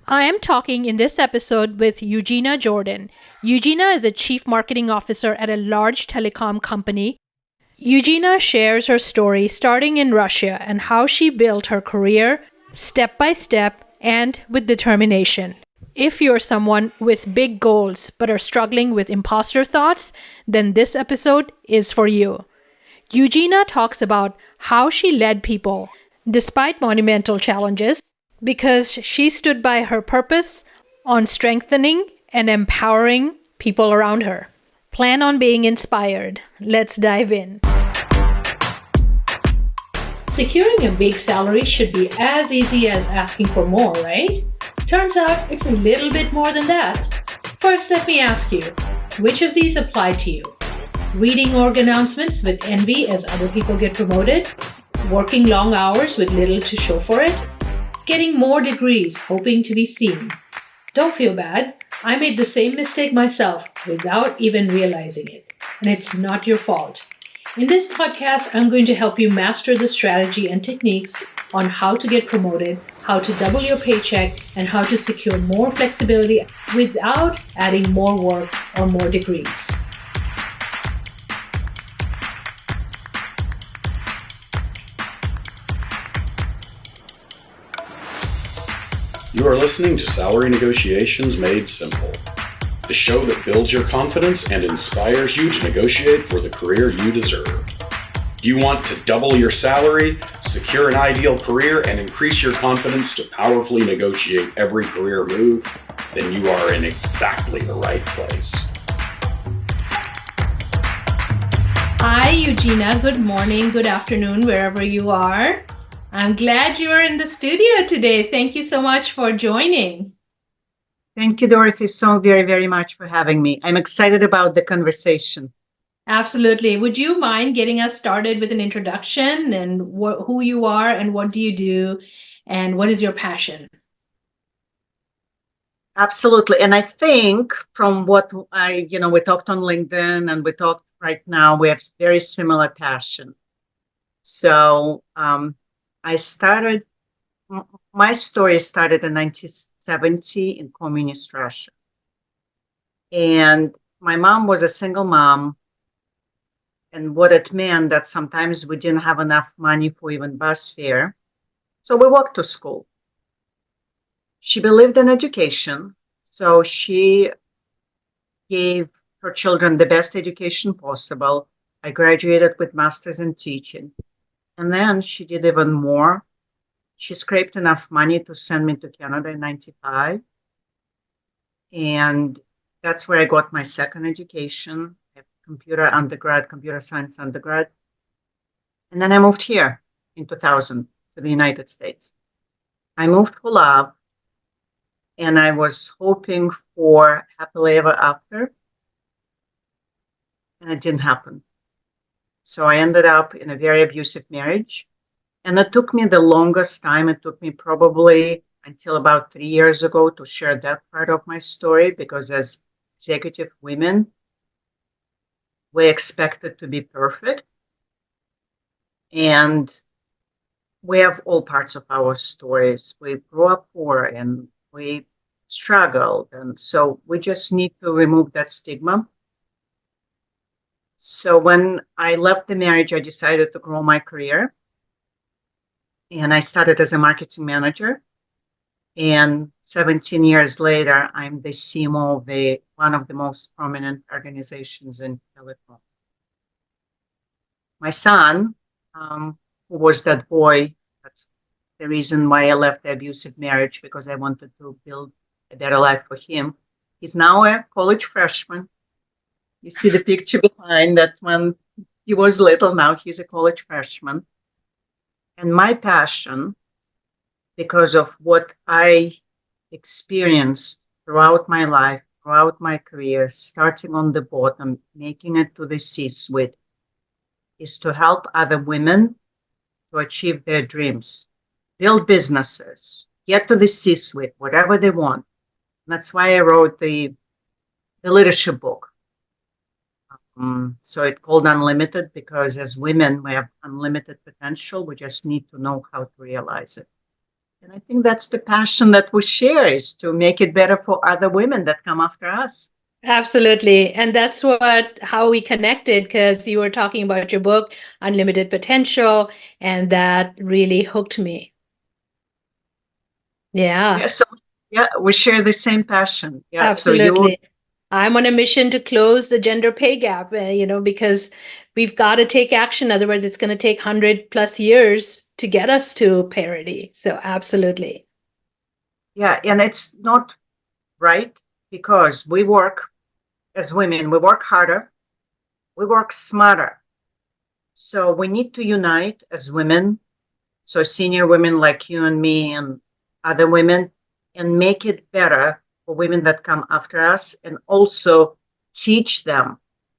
I am talking in this episode with Eugina Jordan. Eugina is a chief marketing officer at a large telecom company. Eugina shares her story starting in Russia and how she built her career step by step and with determination. If you're someone with big goals but are struggling with imposter thoughts, then this episode is for you. Eugina talks about how she led people despite monumental challenges because she stood by her purpose on strengthening and empowering people around her. Plan on being inspired. Let's dive in. Securing a big salary should be as easy as asking for more, right? Turns out it's a little bit more than that. First, let me ask you, which of these apply to you? Reading org announcements with envy as other people get promoted? Working long hours with little to show for it? Getting more degrees hoping to be seen? Don't feel bad. I made the same mistake myself without even realizing it. And it's not your fault. In this podcast, I'm going to help you master the strategy and techniques on how to get promoted, how to double your paycheck, and how to secure more flexibility without adding more work or more degrees. You are listening to Salary Negotiations Made Simple, the show that builds your confidence and inspires you to negotiate for the career you deserve. Do you want to double your salary, secure an ideal career, and increase your confidence to powerfully negotiate every career move? Then you are in exactly the right place. Hi, Eugina. Good morning, good afternoon, wherever you are. I'm glad you are in the studio today. Thank you so much for joining. Thank you, Dorothy, so very, very much for having me. I'm excited about the conversation. Absolutely. Would you mind getting us started with an introduction and who you are and what do you do and what is your passion? Absolutely. And I think from what we talked on LinkedIn and we talked right now, we have very similar passion. So my story started in 1970 in communist Russia. And my mom was a single mom. And what it meant that sometimes we didn't have enough money for even bus fare. So we walked to school. She believed in education. So she gave her children the best education possible. I graduated with master's in teaching. And then she did even more. She scraped enough money to send me to Canada in 95. And that's where I got my second education. Computer science undergrad. And then I moved here in 2000 to the United States. I moved for love, and I was hoping for happily ever after, and it didn't happen. So I ended up in a very abusive marriage, and it took me the longest time. It took me probably until about 3 years ago to share that part of my story, because as executive women, we're expected to be perfect. And we have all parts of our stories. We grew up poor and we struggled. And so we just need to remove that stigma. So when I left the marriage, I decided to grow my career. And I started as a marketing manager. And 17 years later, I'm the CMO of one of the most prominent organizations in telecom. My son, who was that boy, that's the reason why I left the abusive marriage, because I wanted to build a better life for him. He's now a college freshman. You see the picture behind that when he was little, now he's a college freshman. And my passion, because of what I experienced throughout my life, throughout my career, starting on the bottom, making it to the C-suite, is to help other women to achieve their dreams, build businesses, get to the C-suite, whatever they want. And that's why I wrote the leadership book. So it's called Unlimited, because as women, we have unlimited potential. We just need to know how to realize it. And I think that's the passion that we share, is to make it better for other women that come after us. Absolutely. And that's how we connected, because you were talking about your book, Unlimited Potential, and that really hooked me. Yeah, Yeah, so yeah, we share the same passion. Yeah, so absolutely. I'm on a mission to close the gender pay gap, because we've got to take action. Otherwise, it's going to take 100+ years to get us to parity. So, absolutely. yeah, and it's not right, because we work as women, we work harder, we work smarter. So we need to unite as women, so senior women like you and me and other women, and make it better for women that come after us, and also teach them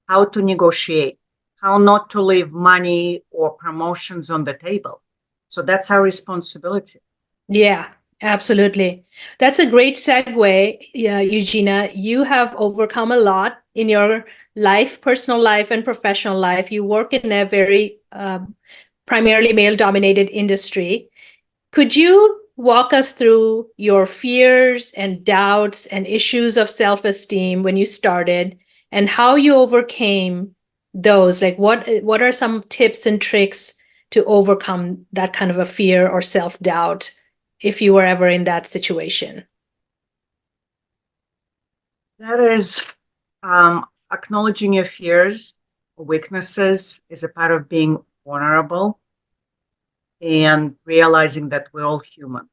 how to negotiate, how not to leave money or promotions on the table. So that's our responsibility. Yeah, absolutely. That's a great segue, yeah, Eugina. You have overcome a lot in your life, personal life, and professional life. You work in a very primarily male-dominated industry. Could you walk us through your fears and doubts and issues of self-esteem when you started, and how you overcame those? Like, what are some tips and tricks to overcome that kind of a fear or self-doubt if you were ever in that situation? That is, acknowledging your fears, weaknesses is a part of being vulnerable, and realizing that we're all human.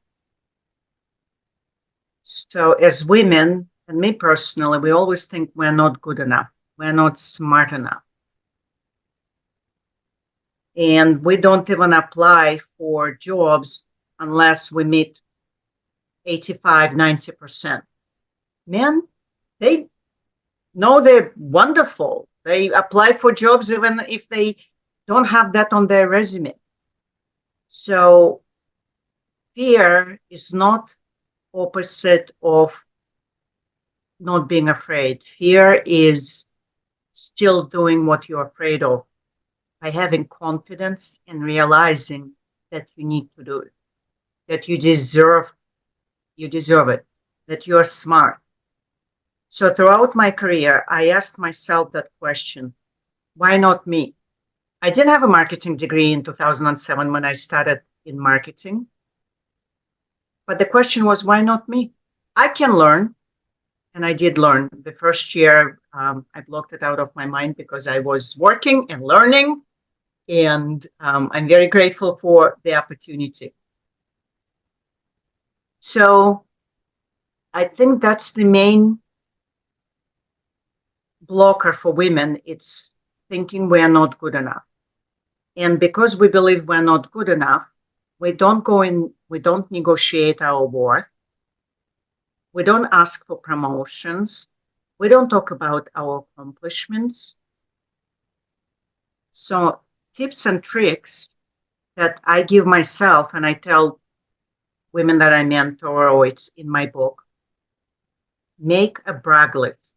So, as women, and me personally, we always think we're not good enough, we're not smart enough, and we don't even apply for jobs unless we meet 85, 90%. Men, they know they're wonderful. They apply for jobs even if they don't have that on their resume. So fear is not opposite of not being afraid. Fear is still doing what you're afraid of, by having confidence and realizing that you need to do it, that you deserve it, that you're smart. So throughout my career, I asked myself that question: why not me? I didn't have a marketing degree in 2007 when I started in marketing, but the question was, why not me? I can learn. And I did learn. The first year, I blocked it out of my mind because I was working and learning. And I'm very grateful for the opportunity. So I think that's the main blocker for women. It's thinking we're not good enough. And because we believe we're not good enough, we don't negotiate our worth. We don't ask for promotions. We don't talk about our accomplishments. So, tips and tricks that I give myself and I tell women that I mentor, or it's in my book: make a brag list.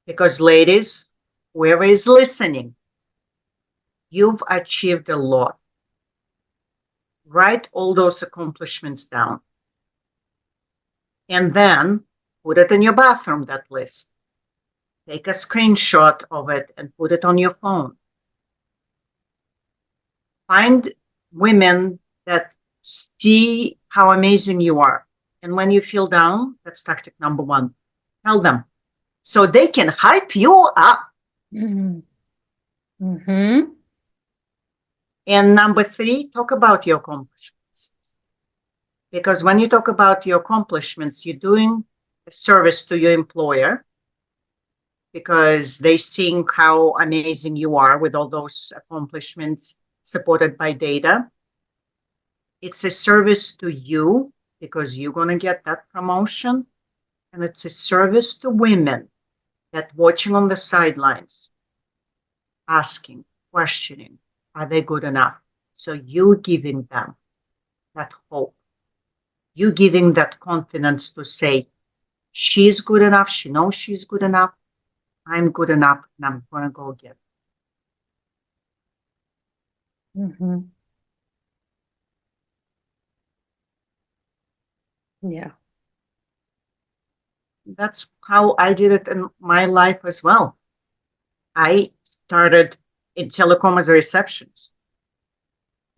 Because, ladies, whoever is listening, you've achieved a lot. Write all those accomplishments down. And then put it in your bathroom, that list. Take a screenshot of it and put it on your phone. Find women that see how amazing you are. And when you feel down, that's tactic number one. Tell them so they can hype you up. Mm-hmm. Mm-hmm. And number three, talk about your accomplishments. Because when you talk about your accomplishments, you're doing a service to your employer, because they seeing how amazing you are with all those accomplishments supported by data. It's a service to you, because you're going to get that promotion. And it's a service to women that watching on the sidelines, asking, questioning, are they good enough? So you giving them that hope. You giving that confidence to say, she's good enough. She knows she's good enough. I'm good enough, and I'm going to go get it. Mm-hmm. Yeah. That's how I did it in my life as well. I started in telecom as a receptionist.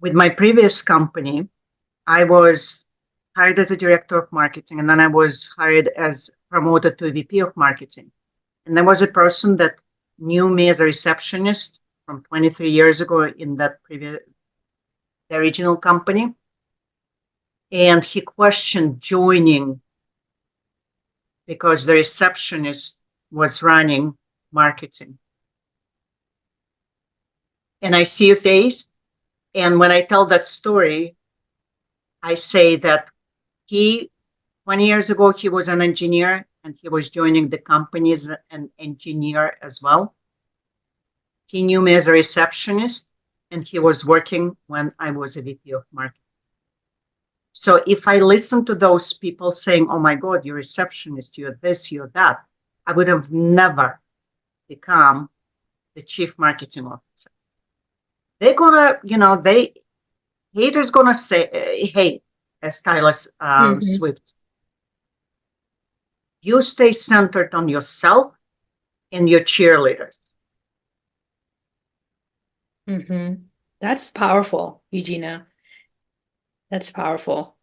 With my previous company, I was hired as a director of marketing, and then I was hired as promoted to a VP of marketing. And there was a person that knew me as a receptionist from 23 years ago in that previous, the original company. And he questioned joining because the receptionist was running marketing. And I see a face. And when I tell that story, I say that he, 20 years ago, he was an engineer and he was joining the company as an engineer as well. He knew me as a receptionist and he was working when I was a VP of marketing. So if I listen to those people saying, oh my God, you're a receptionist, you're this, you're that, I would have never become the chief marketing officer. They're gonna, haters gonna say, hey, as Tyler Mm-hmm. Swift, you stay centered on yourself and your cheerleaders. Mm-hmm. That's powerful, Eugenia. That's powerful.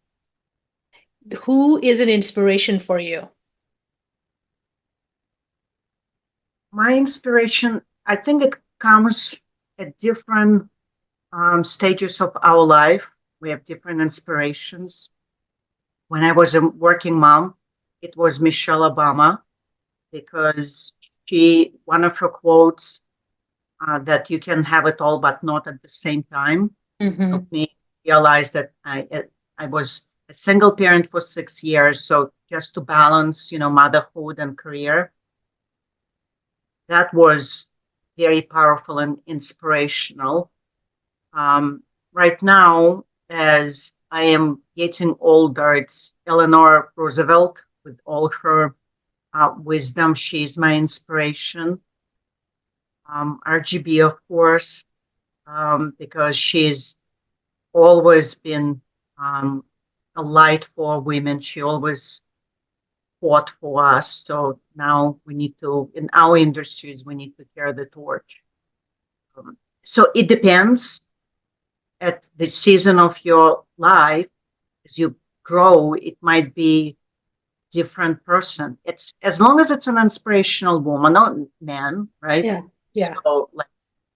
Who is an inspiration for you? My inspiration, I think it comes at different stages of our life. We have different inspirations. When I was a working mom, it was Michelle Obama because one of her quotes that you can have it all, but not at the same time, Mm-hmm. helped me realize that I was a single parent for 6 years. So just to balance, motherhood and career, that was very powerful and inspirational. Um, right now, as I am getting older, it's Eleanor Roosevelt with all her wisdom. She's my inspiration. RGB, of course, because she's always been um, a light for women. She always fought for us. So now we need to, in our industries, we need to carry the torch. So it depends at the season of your life. As you grow, it might be different person. It's as long as it's an inspirational woman, not man, right? Yeah. Yeah. So like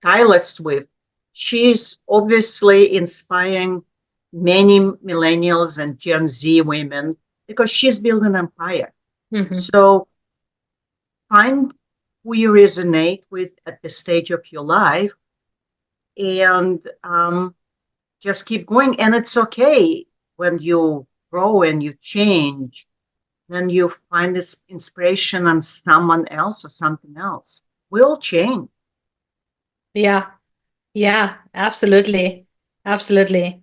Tyler Swift, she's obviously inspiring many millennials and Gen Z women because she's built an empire. Mm-hmm. So find who you resonate with at the stage of your life and just keep going. And it's okay when you grow and you change, then you find this inspiration on someone else or something else. We all change. Yeah. Yeah, absolutely. Absolutely.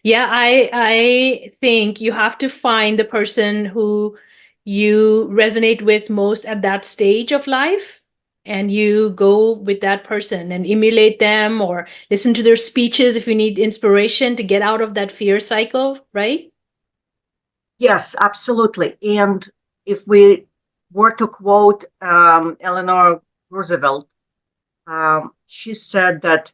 Yeah, I think you have to find the person who you resonate with most at that stage of life, and you go with that person and emulate them or listen to their speeches if you need inspiration to get out of that fear cycle, right? Yes, absolutely. And if we were to quote Eleanor Roosevelt, she said that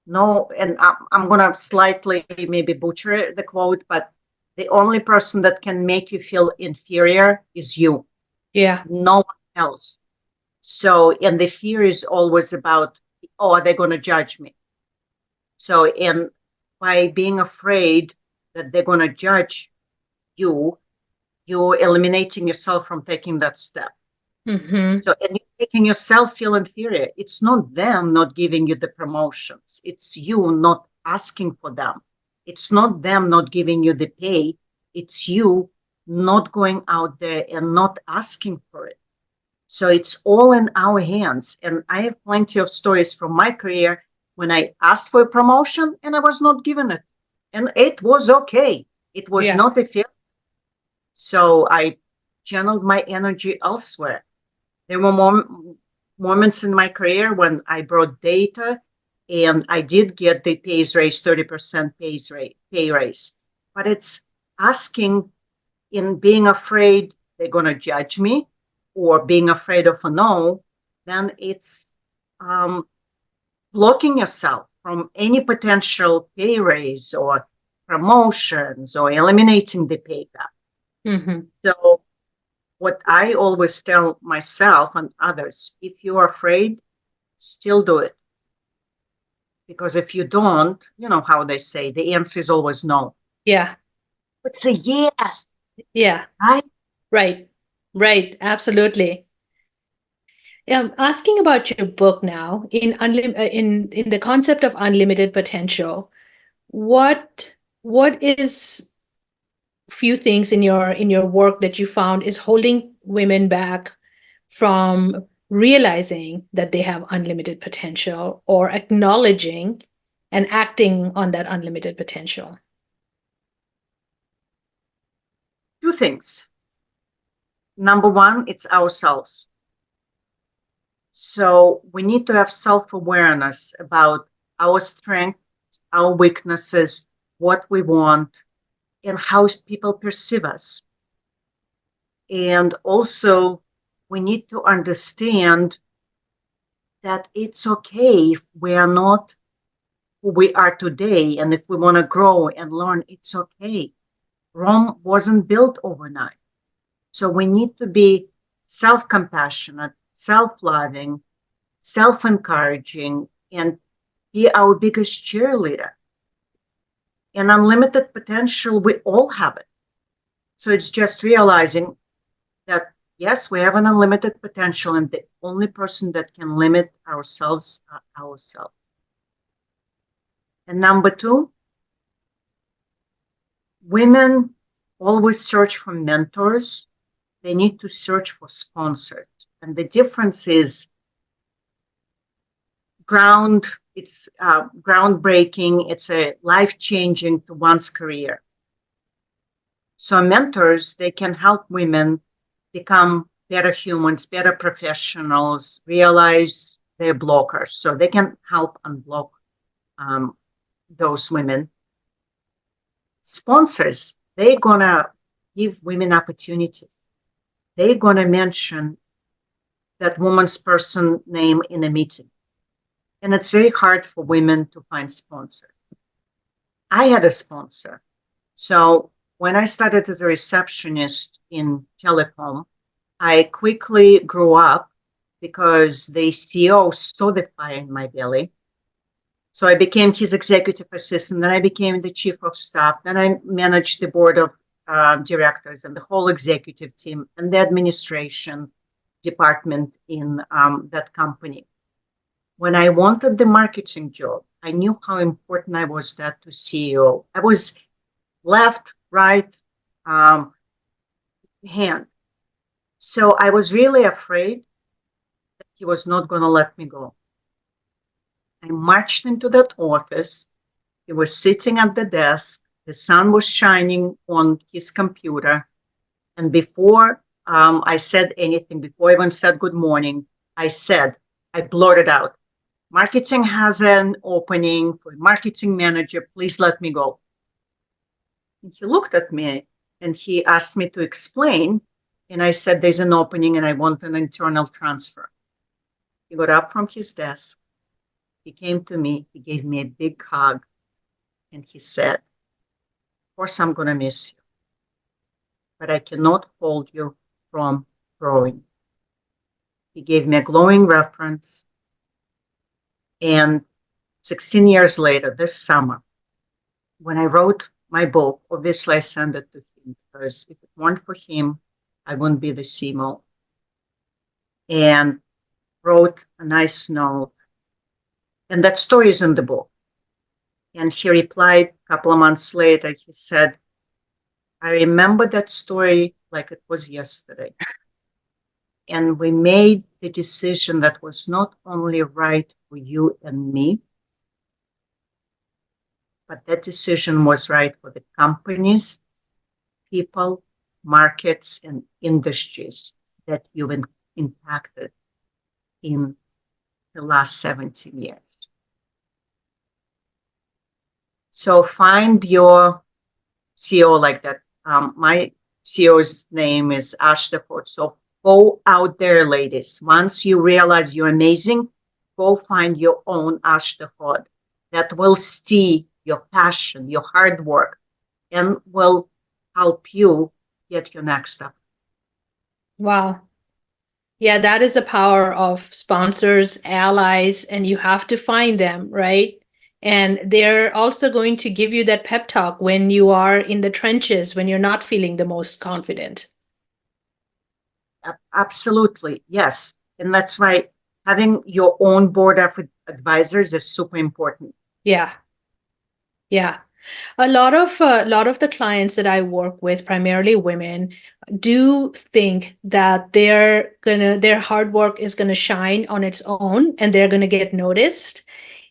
no, and I'm going to slightly maybe butcher the quote, but the only person that can make you feel inferior is you, Yeah. no one else. So, and the fear is always about, oh, are they going to judge me? So, and by being afraid that they're going to judge you, you're eliminating yourself from taking that step. Mm-hmm. So, and you're making yourself feel inferior. It's not them not giving you the promotions. It's you not asking for them. It's not them not giving you the pay. It's you not going out there and not asking for it. So it's all in our hands. And I have plenty of stories from my career when I asked for a promotion and I was not given it. And it was okay. It was Yeah. not a failure. So I channeled my energy elsewhere. There were moments in my career when I brought data and I did get the pay raise, 30% pay raise. But it's asking in being afraid they're going to judge me or being afraid of a no, then it's blocking yourself from any potential pay raise or promotions or eliminating the pay gap. Mm-hmm. So what I always tell myself and others, if you're afraid, still do it. Because if you don't, you know how they say the answer is always no. Yeah. But say yes, Yeah. right? Right. Right. Absolutely. Asking about your book now in the concept of unlimited potential, what is few things in your work that you found is holding women back from realizing that they have unlimited potential or acknowledging and acting on that unlimited potential? Two things. Number one, it's ourselves. So we need to have self-awareness about our strengths, our weaknesses, what we want, and how people perceive us. And also, we need to understand that it's okay if we are not who we are today. And if we want to grow and learn, it's okay. Rome wasn't built overnight. So we need to be self compassionate, self loving, self encouraging, and be our biggest cheerleader. And unlimited potential, we all have it. So it's just realizing that, yes, we have an unlimited potential, and the only person that can limit ourselves are ourselves. And number two, women always search for mentors. They need to search for sponsors. And the difference is it's groundbreaking, it's a life-changing to one's career. So mentors, they can help women become better humans, better professionals, realize their blockers. So they can help unblock those women. Sponsors, they're gonna give women opportunities. They're gonna mention that woman's person name in a meeting. And it's very hard for women to find sponsors. I had a sponsor. So when I started as a receptionist in telecom, I quickly grew up because the CEO saw the fire in my belly. So I became his executive assistant, then I became the chief of staff, then I managed the board of directors and the whole executive team and the administration department in that company. When I wanted the marketing job, I knew how important I was that to CEO. I was left, right, hand. So I was really afraid that he was not going to let me go. I marched into that office. He was sitting at the desk. The sun was shining on his computer. And before I said anything, before I even said good morning, I blurted out, marketing has an opening for marketing manager. Please let me go. And he looked at me and he asked me to explain. And I said, there's an opening and I want an internal transfer. He got up from his desk. He came to me. He gave me a big hug. And he said, of course, I'm going to miss you, but I cannot hold you from growing. He gave me a glowing reference. And 16 years later, this summer, when I wrote my book, obviously I sent it to him because if it weren't for him, I wouldn't be the CMO. And wrote a nice note. And that story is in the book. And he replied a couple of months later, he said, I remember that story like it was yesterday. And we made the decision that was not only right for you and me, but that decision was right for the companies, people, markets, and industries that you've impacted in the last 17 years. So find your CEO like that. My CEO's name is Ashtapod. So go out there, ladies. Once you realize you're amazing, go find your own Ashtapod that will see your passion, your hard work, and will help you get your next step. Wow. Yeah, that is the power of sponsors, allies, and you have to find them, right? And they're also going to give you that pep talk when you are in the trenches, when you're not feeling the most confident. Absolutely, yes. And that's why having your own board of advisors is super important. Yeah. Yeah. A lot of the clients that I work with, primarily women, do think that their hard work is gonna shine on its own and they're gonna get noticed.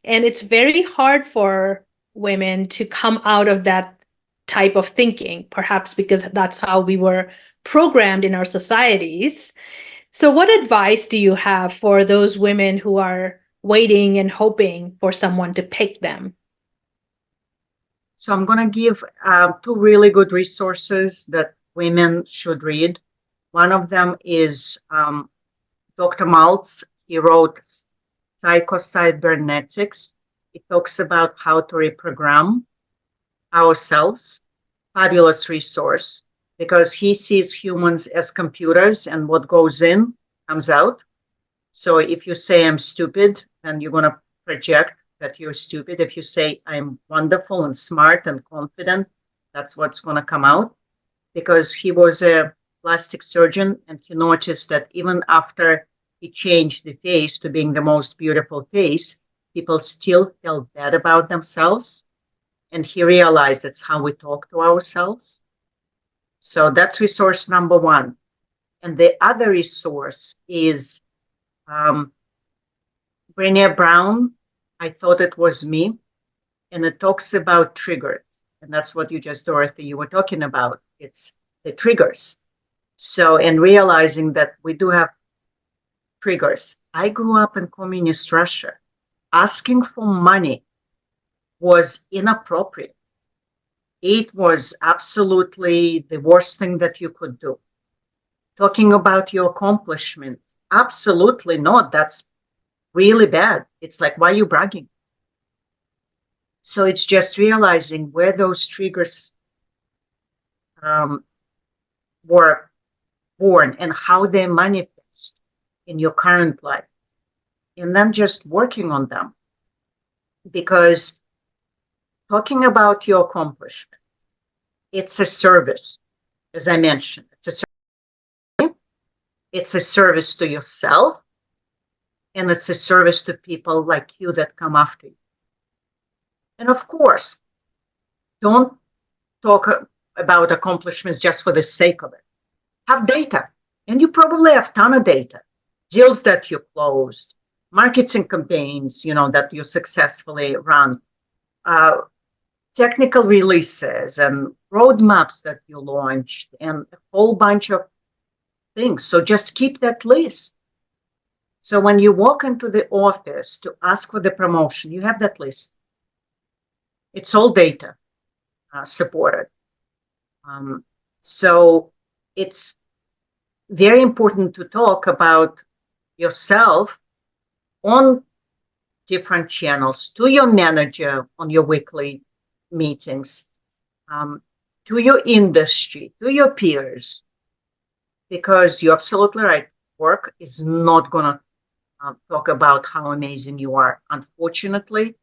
And it's very hard for women to come out of that type of thinking, perhaps because that's how we were programmed in our societies. So what advice do you have for those women who are waiting and hoping for someone to pick them? So I'm going to give two really good resources that women should read. One of them is Dr. Maltz. He wrote Psychocybernetics. It talks about how to reprogram ourselves. Fabulous resource because he sees humans as computers and what goes in comes out. So if you say I'm stupid, then you're going to project that you're stupid. If you say I'm wonderful and smart and confident, that's what's going to come out. Because he was a plastic surgeon and he noticed that even after he changed the face to being the most beautiful face, people still felt bad about themselves. And he realized that's how we talk to ourselves. So that's resource number one. And the other resource is Brené Brown, I Thought It Was Me, and it talks about triggers. And that's what you just, Dorothy, you were talking about. It's the triggers. So, in realizing that we do have triggers. I grew up in communist Russia. Asking for money was inappropriate. It was absolutely the worst thing that you could do. Talking about your accomplishments, absolutely not. That's really bad. It's like, why are you bragging? So it's just realizing where those triggers were born and how they manifest in your current life. And then just working on them. Because talking about your accomplishment, it's a service, as I mentioned. It's a service to yourself, and it's a service to people like you that come after you. And of course, don't talk about accomplishments just for the sake of it. Have data, and you probably have a ton of data. Deals that you closed, marketing campaigns, that you successfully run, technical releases and roadmaps that you launched, and a whole bunch of things. So just keep that list. So when you walk into the office to ask for the promotion, you have that list. It's all data supported. So it's very important to talk about yourself on different channels, to your manager on your weekly meetings, to your industry, to your peers, because you're absolutely right. Work is not going to talk about how amazing you are. Unfortunately,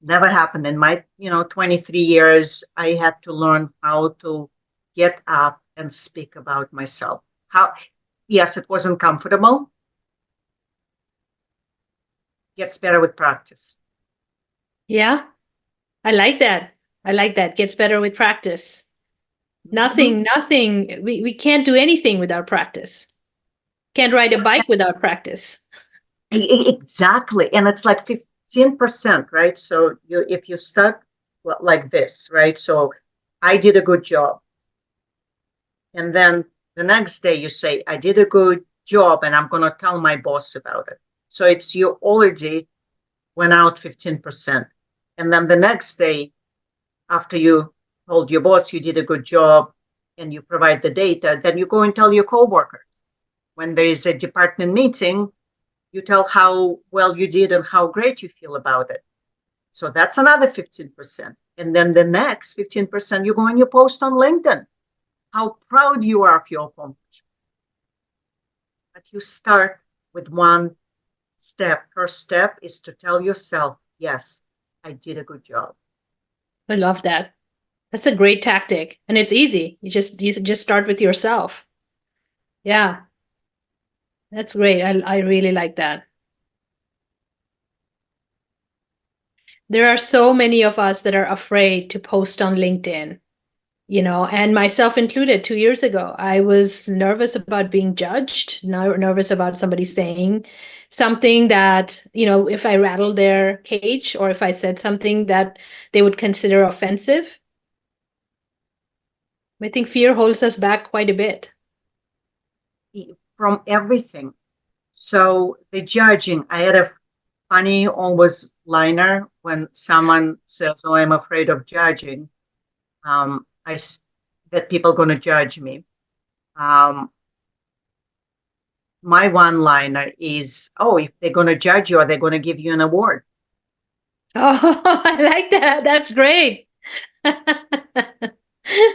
never happened in my 23 years. I had to learn how to get up and speak about myself. Yes, it wasn't comfortable. Gets better with practice. Yeah, I like that. Gets better with practice. Nothing, we can't do anything without practice. Can't ride a bike without practice. Exactly. And it's like 15%, right? So if you start like this, right? So I did a good job. And then the next day you say, I did a good job and I'm going to tell my boss about it. So it's you already went out 15%. And then the next day, after you told your boss you did a good job, and you provide the data, then you go and tell your coworkers. When there is a department meeting, you tell how well you did and how great you feel about it. So that's another 15%. And then the next 15%, you go and you post on LinkedIn how proud you are of your accomplishment. But you start with one step. First step is to tell yourself, yes, I did a good job. I love that. That's a great tactic, and it's easy. You just start with yourself. Yeah, that's great. I really like that. There are so many of us that are afraid to post on LinkedIn, and myself included. 2 years ago, I was nervous about being judged, nervous about somebody saying something that, if I rattled their cage or if I said something that they would consider offensive. I think fear holds us back quite a bit. From everything. So the judging, I had a funny always liner when someone says, "Oh, I'm afraid of judging." That people are going to judge me. My one liner is, "Oh, if they're going to judge you, are they going to give you an award?" Oh, I like that. That's great.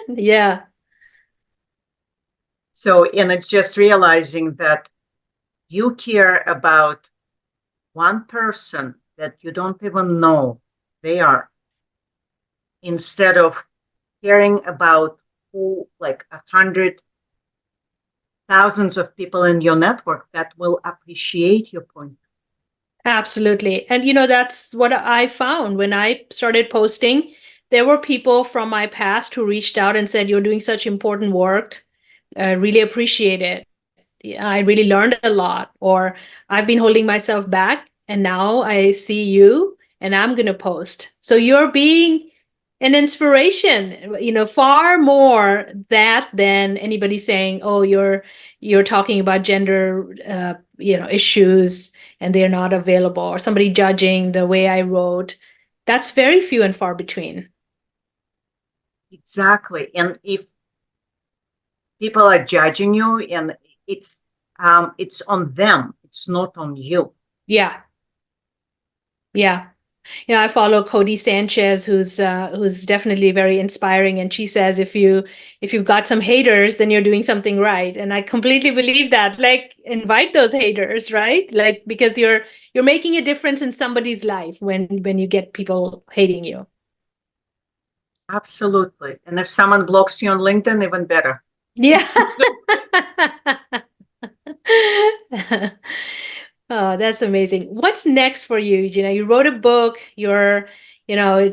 Yeah. So, and it's just realizing that you care about one person that you don't even know they are, instead of caring about who, like 100 thousands of people in your network that will appreciate your point. Absolutely. And that's what I found when I started posting. There were people from my past who reached out and said, "You're doing such important work. I really appreciate it. I really learned a lot." Or, "I've been holding myself back and now I see you and I'm going to post." So you're being an inspiration, far more that than anybody saying, "Oh, you're talking about gender, issues and they're not available," or somebody judging the way I wrote. That's very few and far between. Exactly. And if people are judging you, and it's on them, it's not on you. Yeah. Yeah. I follow Cody Sanchez, who's definitely very inspiring, and she says if you've got some haters, then you're doing something right, and I completely believe that. Like, invite those haters, right? Like, because you're making a difference in somebody's life when you get people hating you. Absolutely. And if someone blocks you on LinkedIn, even better. Yeah. Oh, that's amazing. What's next for you? You wrote a book. You're,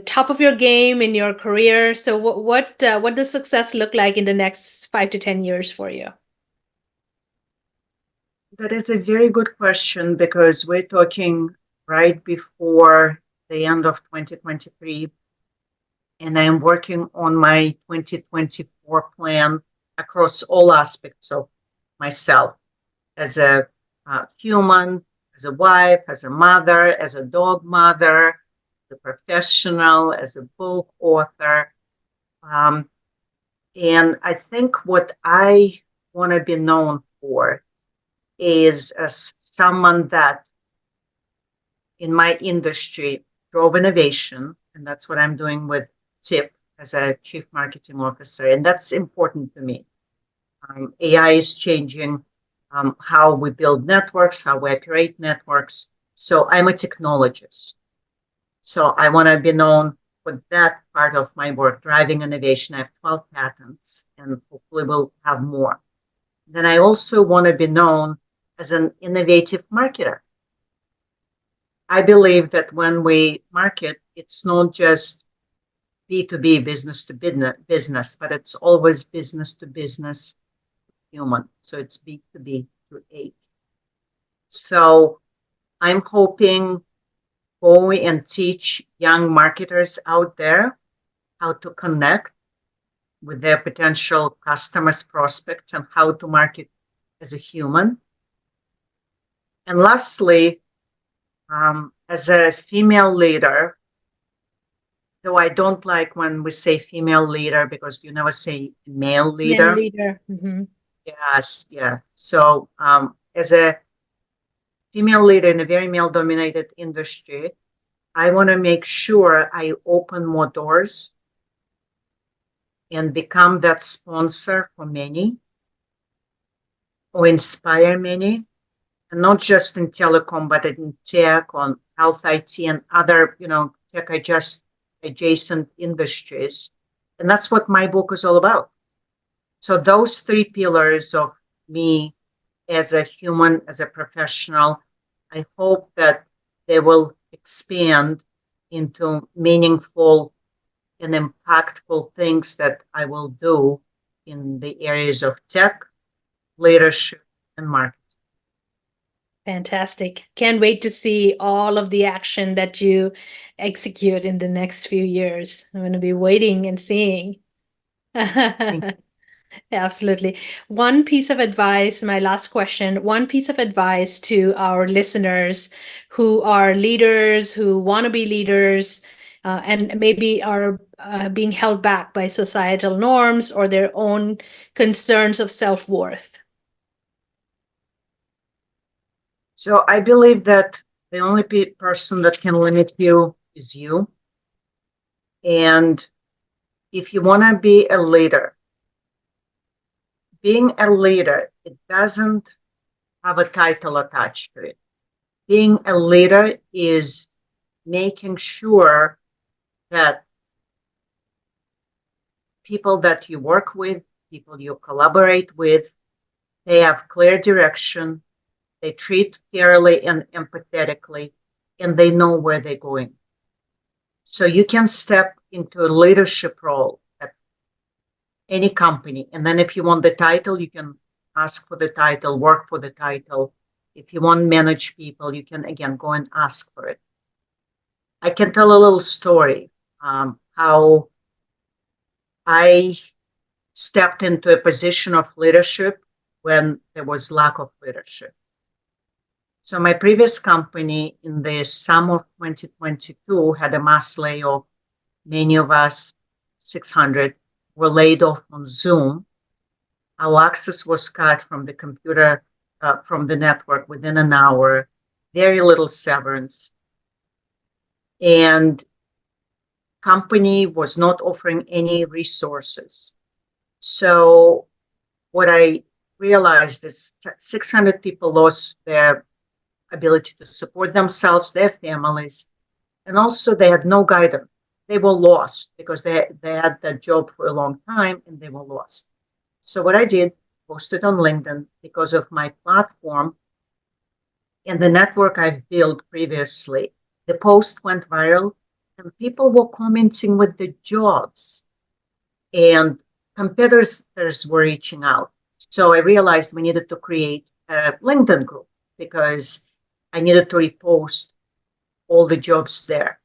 top of your game in your career. So what does success look like in the next 5 to 10 years for you? That is a very good question, because we're talking right before the end of 2023, and I'm working on my 2024 plan across all aspects of myself, as a human, as a wife, as a mother, as a dog mother, as a professional, as a book author. Um, and I think what I want to be known for is as someone that in my industry drove innovation. And that's what I'm doing with TIP as a chief marketing officer. And that's important to me. AI is changing how we build networks, how we operate networks. So I'm a technologist. So I want to be known for that part of my work, driving innovation. I have 12 patents and hopefully we'll have more. Then I also want to be known as an innovative marketer. I believe that when we market, it's not just B2B, business to business, but it's always business to business, human. So it's B2B to A. So I'm hoping go and teach young marketers out there how to connect with their potential customers, prospects, and how to market as a human. And lastly, as a female leader, Though I don't like when we say female leader because you never say male Male leader. leader. Hmm. Yes, yes. So, as a female leader in a very male dominated industry, I want to make sure I open more doors and become that sponsor for many or inspire many, and not just in telecom, but in tech, on health IT, and other, tech adjacent industries. And that's what my book is all about. So those three pillars of me as a human, as a professional, I hope that they will expand into meaningful and impactful things that I will do in the areas of tech, leadership, and marketing. Fantastic. Can't wait to see all of the action that you execute in the next few years. I'm going to be waiting and seeing. Thank Absolutely. One piece of advice, my last question, one piece of advice to our listeners who are leaders, who want to be leaders, and maybe are being held back by societal norms or their own concerns of self-worth. So I believe that the only person that can limit you is you. And if you want to be a leader, being a leader, it doesn't have a title attached to it. Being a leader is making sure that people that you work with, people you collaborate with, they have clear direction, they treat fairly and empathetically, and they know where they're going. So you can step into a leadership role at any company. And then if you want the title, you can ask for the title, work for the title. If you want to manage people, you can, again, go and ask for it. I can tell a little story how I stepped into a position of leadership when there was lack of leadership. So my previous company in the summer of 2022 had a mass layoff. Many of us, 600, were laid off on Zoom. Our access was cut from the computer, from the network within an hour, very little severance. And company was not offering any resources. So what I realized is 600 people lost their ability to support themselves, their families, and also they had no guidance. They were lost because they had that job for a long time and they were lost. So what I did, posted on LinkedIn because of my platform and the network I've built previously. The post went viral and people were commenting with the jobs and competitors were reaching out. So I realized we needed to create a LinkedIn group because I needed to repost all the jobs there.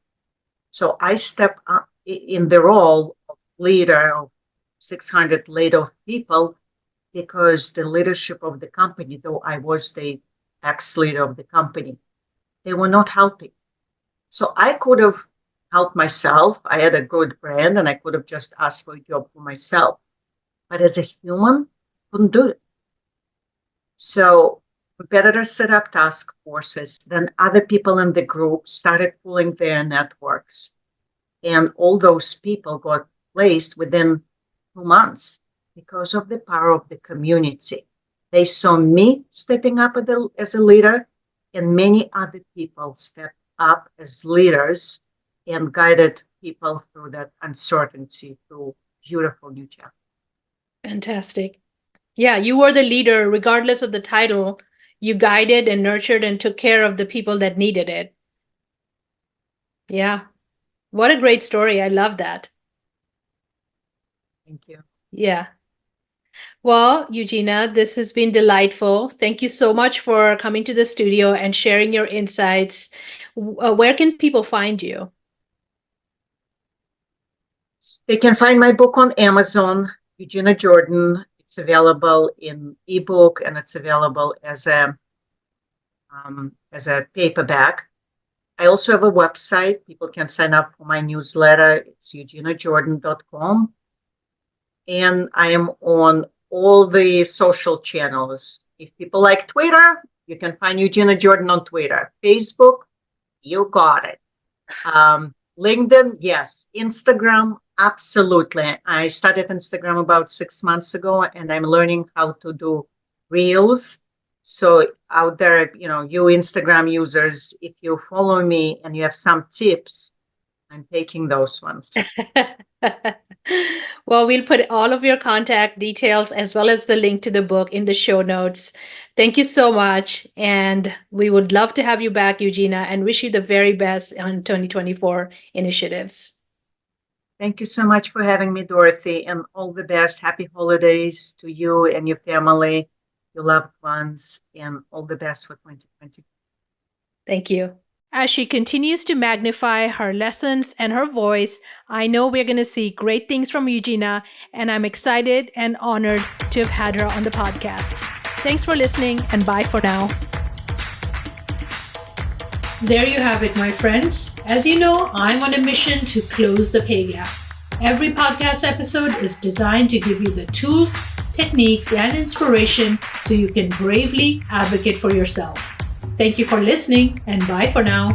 So I stepped up in the role of leader of 600 laid off people because the leadership of the company, though I was the ex-leader of the company, they were not helping. So I could have helped myself. I had a good brand and I could have just asked for a job for myself. But as a human, couldn't do it. So competitors set up task forces. Then other people in the group started pulling their networks. And all those people got placed within 2 months because of the power of the community. They saw me stepping up as a leader, and many other people stepped up as leaders and guided people through that uncertainty through beautiful new chapter. Fantastic. Yeah, you were the leader, regardless of the title. You guided and nurtured and took care of the people that needed it. Yeah. What a great story. I love that. Thank you. Yeah. Well, Eugina, this has been delightful. Thank you so much for coming to the studio and sharing your insights. Where can people find you? They can find my book on Amazon, Eugina Jordan. It's available in ebook and it's available as a paperback. I also have a website. People can sign up for my newsletter. It's euginajordan.com. And I am on all the social channels. If people like Twitter, you can find Eugina Jordan on Twitter. Facebook, you got it. LinkedIn, yes. Instagram, absolutely. I started Instagram about 6 months ago, and I'm learning how to do reels. So out there, you Instagram users, if you follow me and you have some tips, I'm taking those ones. Well, we'll put all of your contact details as well as the link to the book in the show notes. Thank you so much. And we would love to have you back, Eugina, and wish you the very best on 2024 initiatives. Thank you so much for having me, Dorothy, and all the best. Happy holidays to you and your family, your loved ones, and all the best for 2020. Thank you. As she continues to magnify her lessons and her voice, I know we're going to see great things from Eugina, and I'm excited and honored to have had her on the podcast. Thanks for listening, and bye for now. There you have it, my friends. As you know, I'm on a mission to close the pay gap. Every podcast episode is designed to give you the tools, techniques, and inspiration so you can bravely advocate for yourself. Thank you for listening, and bye for now.